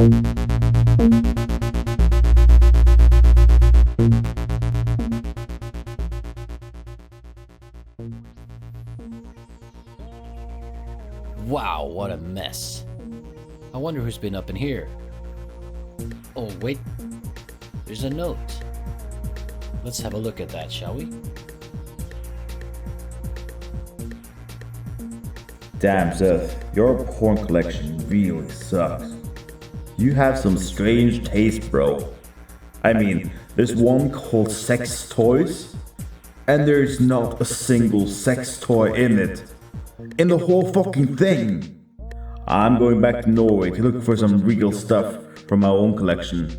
Wow, what a mess. I wonder who's been up in here. Oh, wait. There's a note. Let's have a look at that, shall we? Damn, Seth, your porn collection really sucks. You have some strange taste, bro. I mean, there's one called Sex Toys, and there's not a single sex toy in it. In the whole fucking thing. I'm going back to Norway to look for some real stuff from my own collection.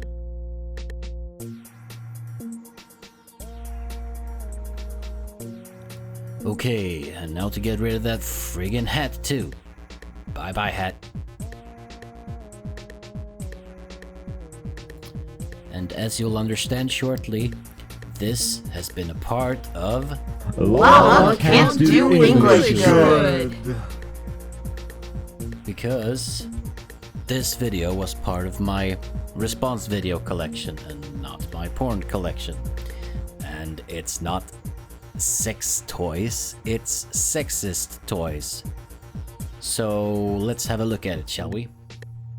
Okay, and now to get rid of that friggin' hat too. Bye bye, hat. And as you'll understand shortly, this has been a part of Llama can't do English good. Because this video was part of my response video collection and not my porn collection. And it's not sex toys, it's sexist toys. So let's have a look at it, shall we?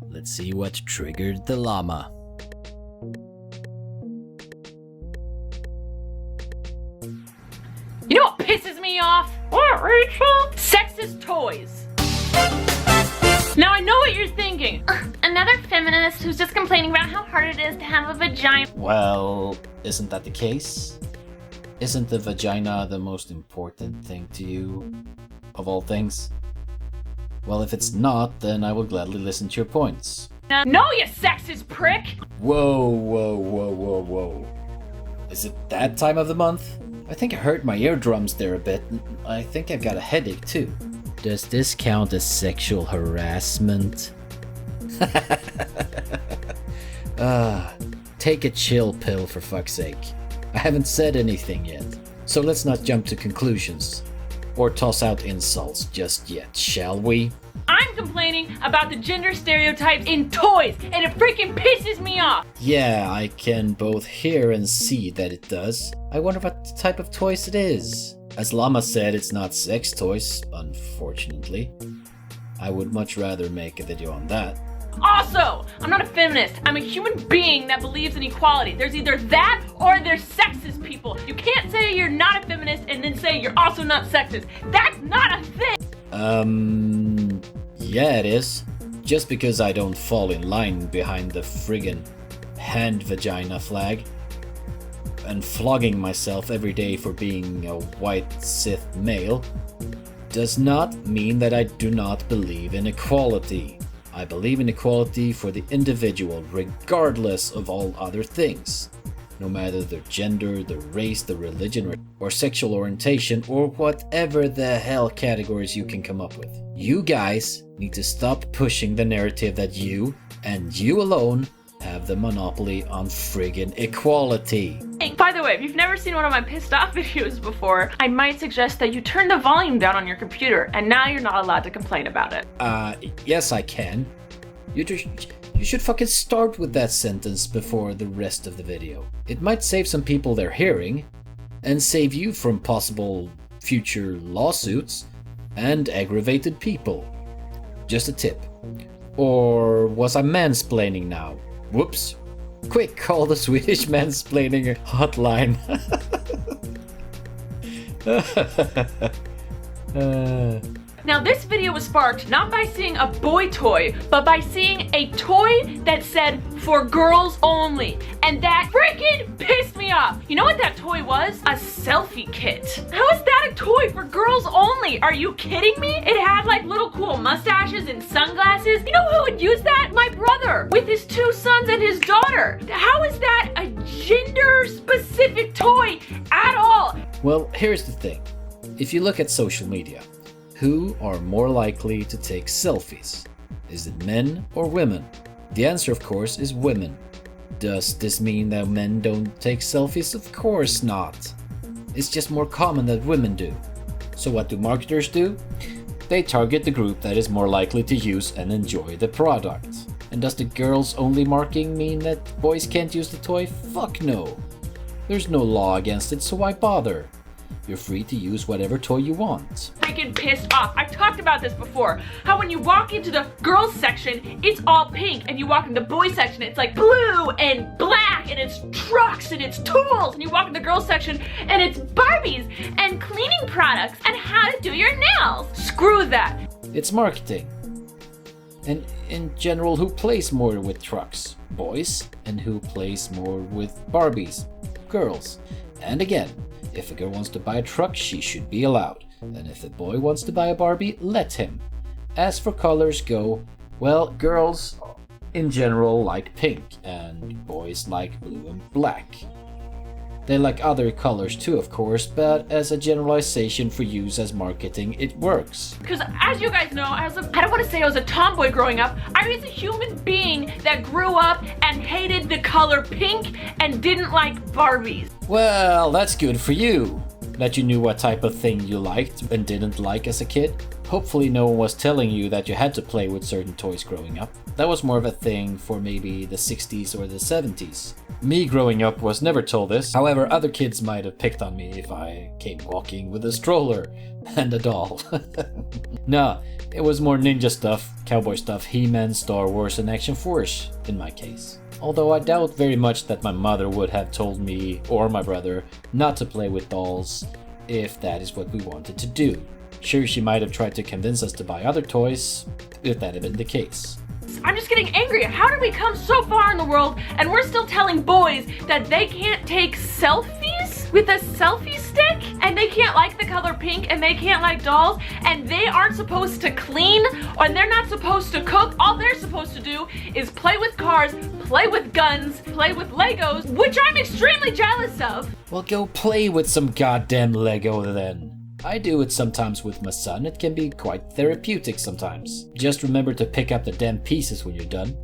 Let's see what triggered the llama. You know what pisses me off? What, Rachel? Sexist toys. Now I know what you're thinking. Another feminist who's just complaining about how hard it is to have a vagina. Well, isn't that the case? Isn't the vagina the most important thing to you, of all things? Well, if it's not, then I will gladly listen to your points. No, you sexist prick! Whoa, whoa, whoa, whoa, whoa. Is it that time of the month? I think I hurt my eardrums there a bit. I think I've got a headache too. Does this count as sexual harassment? Take a chill pill for fuck's sake. I haven't said anything yet, so let's not jump to conclusions or toss out insults just yet, shall we? I'm complaining about the gender stereotypes in toys, and it freaking pisses me off! Yeah, I can both hear and see that it does. I wonder what type of toys it is. As Llama said, it's not sex toys, unfortunately. I would much rather make a video on that. Also, I'm not a feminist. I'm a human being that believes in equality. There's either that or there's sexist people. You can't say you're not a feminist and then say you're also not sexist. That's not a thing! Yeah, it is. Just because I don't fall in line behind the friggin' hand vagina flag and flogging myself every day for being a white Sith male does not mean that I do not believe in equality. I believe in equality for the individual regardless of all other things. No matter their gender, their race, their religion, or sexual orientation, or whatever the hell categories you can come up with. You guys need to stop pushing the narrative that you, and you alone, have the monopoly on friggin' equality. By the way, if you've never seen one of my pissed off videos before, I might suggest that you turn the volume down on your computer, and now you're not allowed to complain about it. Yes I can. You should fucking start with that sentence before the rest of the video. It might save some people their hearing, and save you from possible future lawsuits and aggravated people. Just a tip. Or was I mansplaining now? Whoops. Quick, call the Swedish mansplaining hotline. Now this video was sparked not by seeing a boy toy, but by seeing a toy that said for girls only. And that freaking pissed me off. You know what that toy was? A selfie kit. How is that a toy for girls only? Are you kidding me? It had like little cool mustaches and sunglasses. You know who would use that? My brother with his 2 sons and his daughter. How is that a gender specific toy at all? Well, here's the thing. If you look at social media, who are more likely to take selfies? Is it men or women? The answer, of course, is women. Does this mean that men don't take selfies? Of course not. It's just more common that women do. So what do marketers do? They target the group that is more likely to use and enjoy the product. And does the girls only marking mean that boys can't use the toy? Fuck no. There's no law against it, so why bother? You're free to use whatever toy you want. Freaking pissed off. I've talked about this before. How when you walk into the girls section, it's all pink, and you walk in the boys section, it's like blue and black, and it's trucks and it's tools, and you walk in the girls section, and it's Barbies and cleaning products and how to do your nails. Screw that. It's marketing. And in general, who plays more with trucks? Boys. And who plays more with Barbies? Girls. And again, if a girl wants to buy a truck, she should be allowed. And if a boy wants to buy a Barbie, let him. As for colors go, well, girls in general like pink, and boys like blue and black. They like other colors too, of course, but as a generalization for use as marketing, it works. Because as you guys know, I don't want to say I was a tomboy growing up. I was a human being that grew up and hated the color pink and didn't like Barbies. Well, that's good for you, that you knew what type of thing you liked and didn't like as a kid. Hopefully no one was telling you that you had to play with certain toys growing up. That was more of a thing for maybe the 60s or the 70s. Me growing up was never told this. However, other kids might have picked on me if I came walking with a stroller and a doll. Nah, it was more ninja stuff, cowboy stuff, He-Man, Star Wars, and Action Force in my case. Although I doubt very much that my mother would have told me or my brother not to play with dolls if that is what we wanted to do. Sure, she might have tried to convince us to buy other toys if that had been the case. I'm just getting angry. How did we come so far in the world and we're still telling boys that they can't take selfies with a selfie stick? And they can't like the color pink and they can't like dolls and they aren't supposed to clean and they're not supposed to cook. All they're supposed to do is play with cars, play with guns, play with Legos, which I'm extremely jealous of. Well, go play with some goddamn Lego then. I do it sometimes with my son. It can be quite therapeutic sometimes. Just remember to pick up the damn pieces when you're done.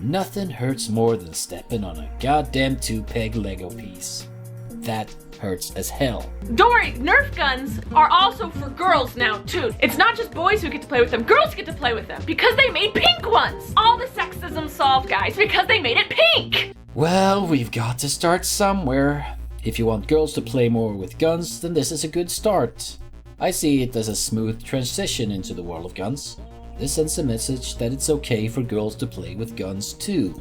Nothing hurts more than stepping on a goddamn 2-peg Lego piece. That hurts as hell. Don't worry, Nerf guns are also for girls now too. It's not just boys who get to play with them, girls get to play with them because they made pink ones. All the sexism solved, guys, because they made it pink. Well, we've got to start somewhere. If you want girls to play more with guns, then this is a good start. I see it as a smooth transition into the world of guns. This sends a message that it's okay for girls to play with guns too.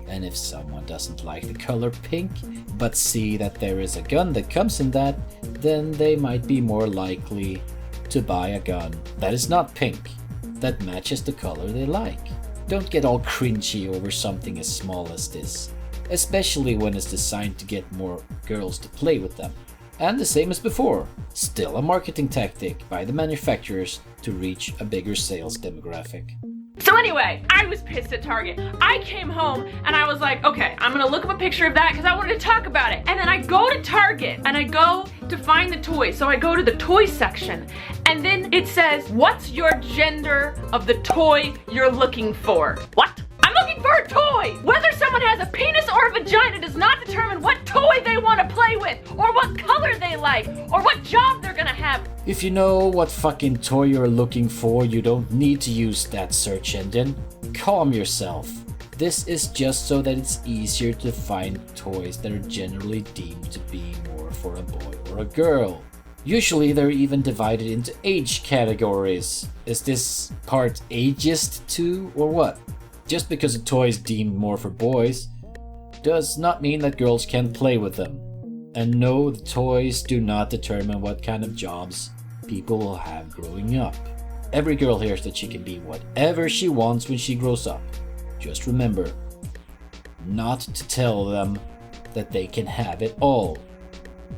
And if someone doesn't like the color pink, but see that there is a gun that comes in that, then they might be more likely to buy a gun that is not pink, that matches the color they like. Don't get all cringy over something as small as this, especially when it's designed to get more girls to play with them. And the same as before, still a marketing tactic by the manufacturers to reach a bigger sales demographic. So anyway, I was pissed at Target. I came home and I was like, okay, I'm gonna look up a picture of that because I wanted to talk about it. And then I go to Target and I go to find the toys. So I go to the toy section and then it says, what's your gender of the toy you're looking for? What? I'm looking for a toy! Whether someone has a penis or a vagina does not determine what toy they want to play with, or what color they like, or what job they're gonna have. If you know what fucking toy you're looking for, you don't need to use that search engine. Calm yourself. This is just so that it's easier to find toys that are generally deemed to be more for a boy or a girl. Usually they're even divided into age categories. Is this part ageist too, or what? Just because a toy is deemed more for boys does not mean that girls can't play with them. And no, the toys do not determine what kind of jobs people will have growing up. Every girl hears that she can be whatever she wants when she grows up. Just remember not to tell them that they can have it all,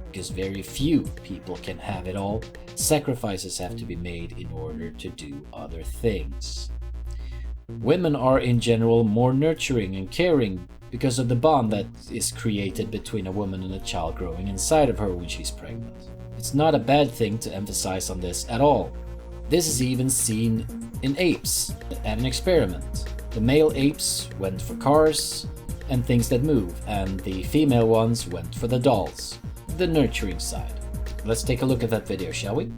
because very few people can have it all. Sacrifices have to be made in order to do other things. Women are in general more nurturing and caring because of the bond that is created between a woman and a child growing inside of her when she's pregnant. It's not a bad thing to emphasize on this at all. This is even seen in apes at an experiment. The male apes went for cars and things that move, and the female ones went for the dolls, the nurturing side. Let's take a look at that video, shall we?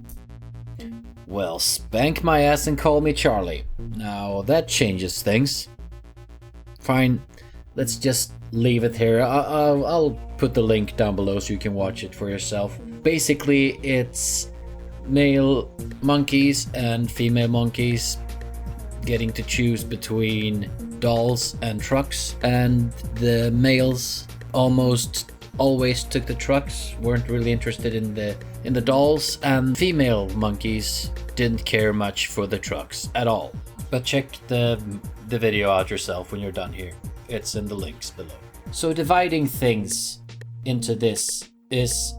Well, spank my ass and call me Charlie. Now that changes things. Fine, let's just leave it here. I'll put the link down below so you can watch it for yourself. Basically, it's male monkeys and female monkeys getting to choose between dolls and trucks, and the males almost always took the trucks, weren't really interested in the dolls, and female monkeys didn't care much for the trucks at all. But check the video out yourself when you're done here. It's in the links below. So dividing things into this is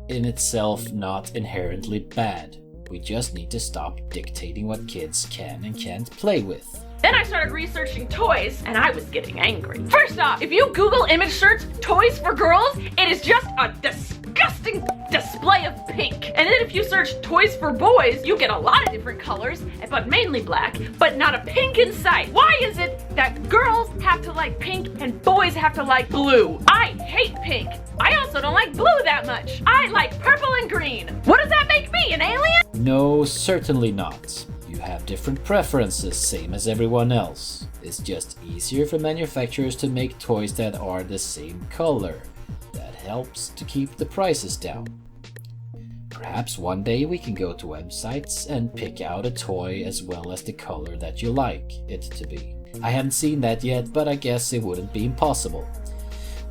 in itself not inherently bad. We just need to stop dictating what kids can and can't play with. Then I started researching toys, and I was getting angry. First off, if you Google image search toys for girls, it is just a disgusting display of pink. And then if you search toys for boys, you get a lot of different colors, but mainly black, but not a pink in sight. Why is it that girls have to like pink and boys have to like blue? I hate pink. I also don't like blue that much. I like purple and green. What does that make me, an alien? No, certainly not. You have different preferences, same as everyone else. It's just easier for manufacturers to make toys that are the same color. That helps to keep the prices down. Perhaps one day we can go to websites and pick out a toy as well as the color that you like it to be. I haven't seen that yet, but I guess it wouldn't be impossible.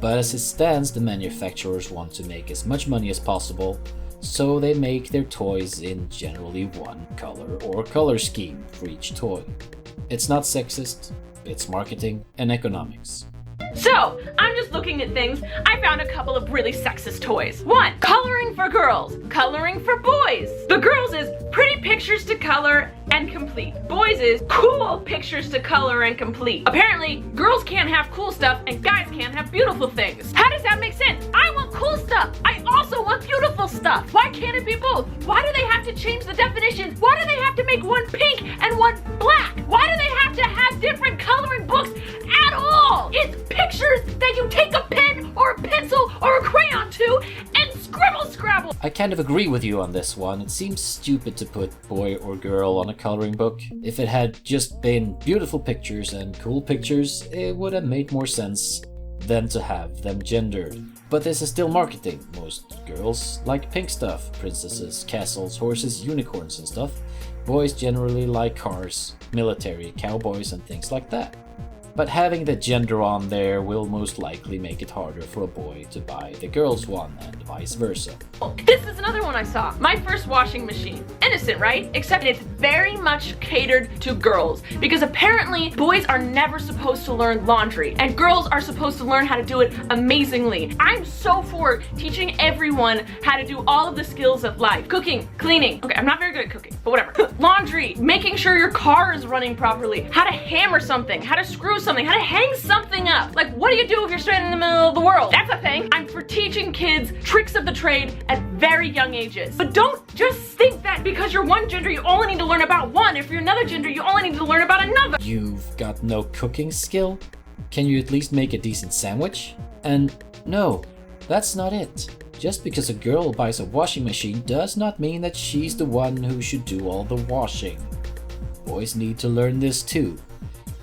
But as it stands, the manufacturers want to make as much money as possible, so they make their toys in generally one color or color scheme for each toy. It's not sexist, it's marketing and economics. So, I'm just looking at things. I found a couple of really sexist toys. One, coloring for girls, coloring for boys. The girls is pretty pictures to color and complete. Boys is cool pictures to color and complete. Apparently, girls can't have cool stuff and guys can't have beautiful things. How does that make sense? I want cool stuff. I also want beautiful stuff. Why can't it be both? Why do they have to change the definitions? Why do they have to make one pink and one black? Why do they have to have different coloring books at all? It's pictures that you take a pen or a pencil or a crayon to and scrabble. I kind of agree with you on this one. It seems stupid to put boy or girl on a coloring book. If it had just been beautiful pictures and cool pictures, it would have made more sense than to have them gendered. But this is still marketing. Most girls like pink stuff, princesses, castles, horses, unicorns and stuff. Boys generally like cars, military, cowboys and things like that. But having the gender on there will most likely make it harder for a boy to buy the girl's one and vice versa. This is another one I saw. My first washing machine. Innocent, right? Except it's very much catered to girls. Because apparently boys are never supposed to learn laundry and girls are supposed to learn how to do it amazingly. I'm so for teaching everyone how to do all of the skills of life. Cooking, cleaning. Okay, I'm not very good at cooking, but whatever. Laundry, making sure your car is running properly, how to hammer something, how to screw something, how to hang something up. Like, what do you do if you're stranded in the middle of the world? That's a thing. I'm for teaching kids tricks of the trade at very young ages. But don't just think that because you're one gender, you only need to learn about one. If you're another gender, you only need to learn about another. You've got no cooking skill? Can you at least make a decent sandwich? And no, that's not it. Just because a girl buys a washing machine does not mean that she's the one who should do all the washing. Boys need to learn this too.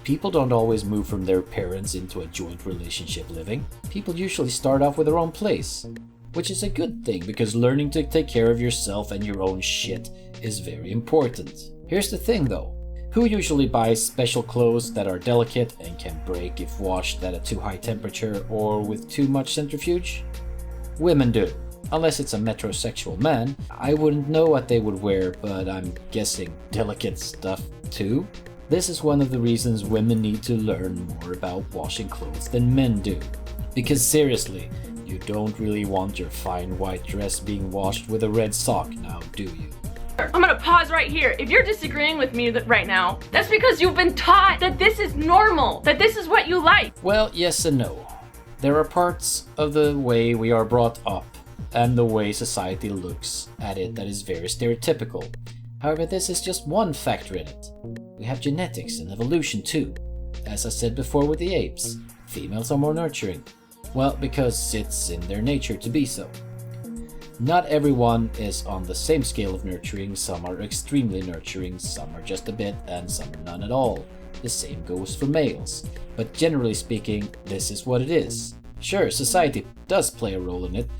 People don't always move from their parents into a joint relationship living. People usually start off with their own place, which is a good thing because learning to take care of yourself and your own shit is very important. Here's the thing though, who usually buys special clothes that are delicate and can break if washed at a too high temperature or with too much centrifuge? Women do. Unless it's a metrosexual man, I wouldn't know what they would wear, but I'm guessing delicate stuff too. This is one of the reasons women need to learn more about washing clothes than men do. Because seriously, you don't really want your fine white dress being washed with a red sock now, do you? I'm gonna pause right here. If you're disagreeing with me right now, that's because you've been taught that this is normal, that this is what you like. Well, yes and no. There are parts of the way we are brought up and the way society looks at it that is very stereotypical. However, this is just one factor in it. We have genetics and evolution too. As I said before with the apes, females are more nurturing. Well, because it's in their nature to be so. Not everyone is on the same scale of nurturing. Some are extremely nurturing, some are just a bit, and some are none at all. The same goes for males. But generally speaking, this is what it is. Sure, society does play a role in it,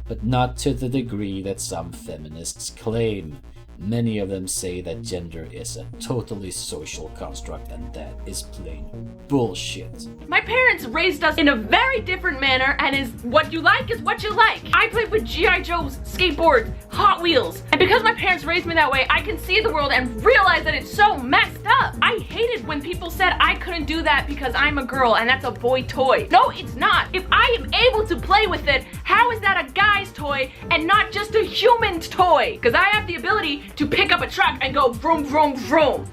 but not to the degree that some feminists claim. Many of them say that gender is a totally social construct, and that is plain bullshit. My parents raised us in a very different manner, and is what you like is what you like. I played with G.I. Joes, skateboards, Hot Wheels, and because my parents raised me that way, I can see the world and realize that it's so messed up. I hated when people said I couldn't do that because I'm a girl and that's a boy toy. No, it's not. If I am able to play with it, how is that a guy's toy and not just a human's toy? Because I have the ability to pick up a truck and go vroom vroom vroom.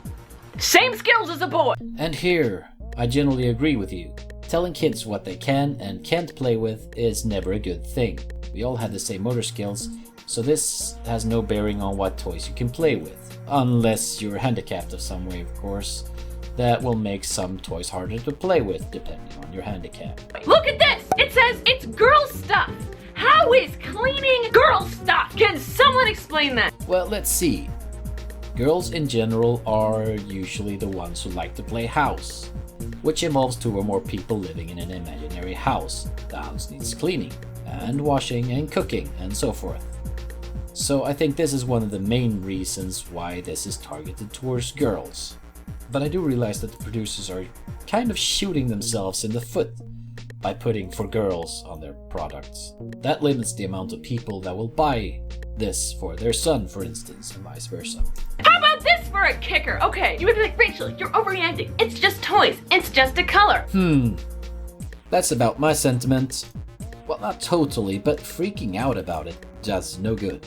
Same skills as a boy. And here, I generally agree with you. Telling kids what they can and can't play with is never a good thing. We all have the same motor skills, so this has no bearing on what toys you can play with. Unless you're handicapped of some way, of course. That will make some toys harder to play with, depending on your handicap. Look at this! It says it's girl stuff! How is cleaning girl stuff? Can someone explain that? Well, let's see. Girls in general are usually the ones who like to play house, which involves 2 or more people living in an imaginary house. The house needs cleaning, and washing, and cooking, and so forth. So I think this is one of the main reasons why this is targeted towards girls. But I do realize that the producers are kind of shooting themselves in the foot by putting "for girls" on their products. That limits the amount of people that will buy this for their son, for instance, and vice versa. How about this for a kicker? Okay, you would be like, Rachel, you're overreacting. It's just toys. It's just a color. That's about my sentiment. Well, not totally, but freaking out about it does no good.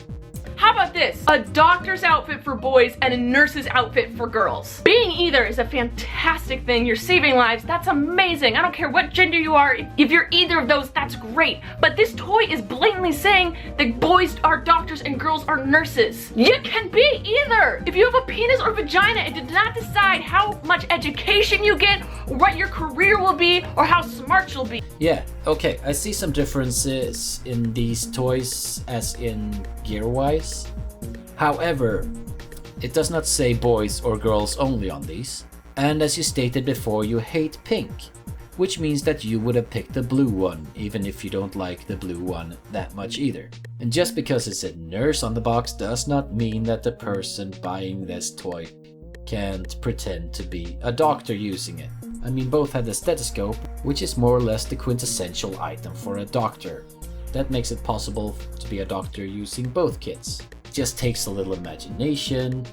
How about this? A doctor's outfit for boys and a nurse's outfit for girls. Being either is a fantastic thing. You're saving lives. That's amazing. I don't care what gender you are. If you're either of those, that's great. But this toy is blatantly saying that boys are doctors and girls are nurses. You can be either. If you have a penis or vagina, it did not decide how much education you get, or what your career will be, or how smart you'll be. Yeah, okay, I see some differences in these toys, as in gear-wise. However, it does not say boys or girls only on these. And as you stated before, you hate pink, which means that you would have picked the blue one, even if you don't like the blue one that much either. And just because it said nurse on the box does not mean that the person buying this toy can't pretend to be a doctor using it. I mean, both have the stethoscope, which is more or less the quintessential item for a doctor. That makes it possible to be a doctor using both kits. Just takes a little imagination,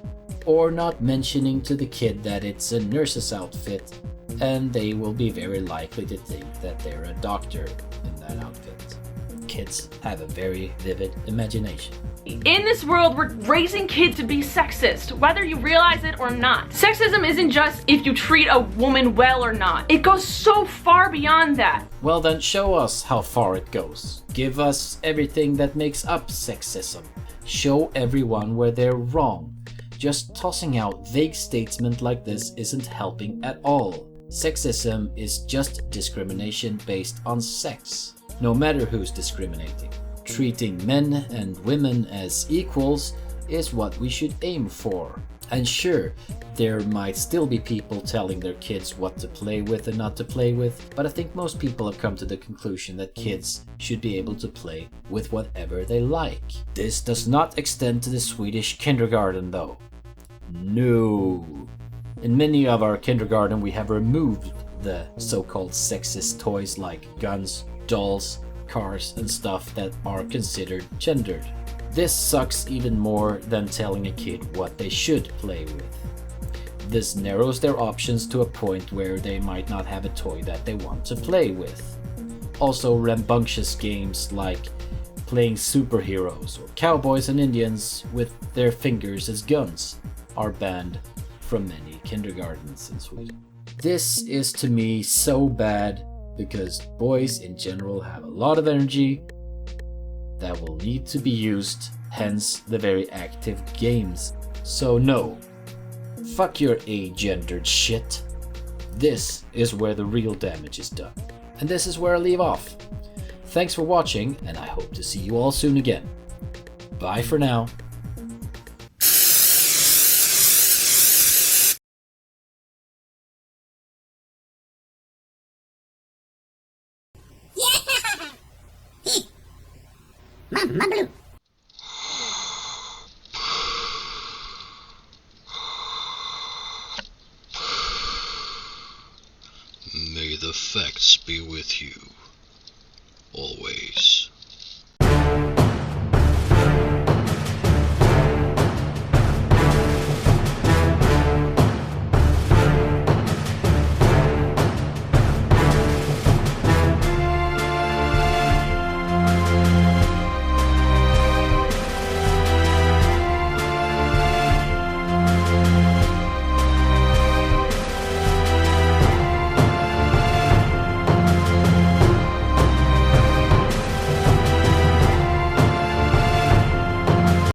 or not mentioning to the kid that it's a nurse's outfit, and they will be very likely to think that they're a doctor in that outfit. Kids have a very vivid imagination. In this world, we're raising kids to be sexist, whether you realize it or not. Sexism isn't just if you treat a woman well or not. It goes so far beyond that. Well then, show us how far it goes. Give us everything that makes up sexism. Show everyone where they're wrong. Just tossing out vague statements like this isn't helping at all. Sexism is just discrimination based on sex, no matter who's discriminating. Treating men and women as equals is what we should aim for. And sure, there might still be people telling their kids what to play with and not to play with, but I think most people have come to the conclusion that kids should be able to play with whatever they like. This does not extend to the Swedish kindergarten though. No. In many of our kindergarten we have removed the so-called sexist toys like guns, dolls, cars and stuff that are considered gendered. This sucks even more than telling a kid what they should play with. This narrows their options to a point where they might not have a toy that they want to play with. Also, rambunctious games like playing superheroes or cowboys and Indians with their fingers as guns are banned from many kindergartens in Sweden. This is to me so bad because boys in general have a lot of energy that will need to be used, hence the very active games. So no, fuck your agendered shit. This is where the real damage is done. And this is where I leave off. Thanks for watching, and I hope to see you all soon again. Bye for now. Blue. May the facts be with you, always.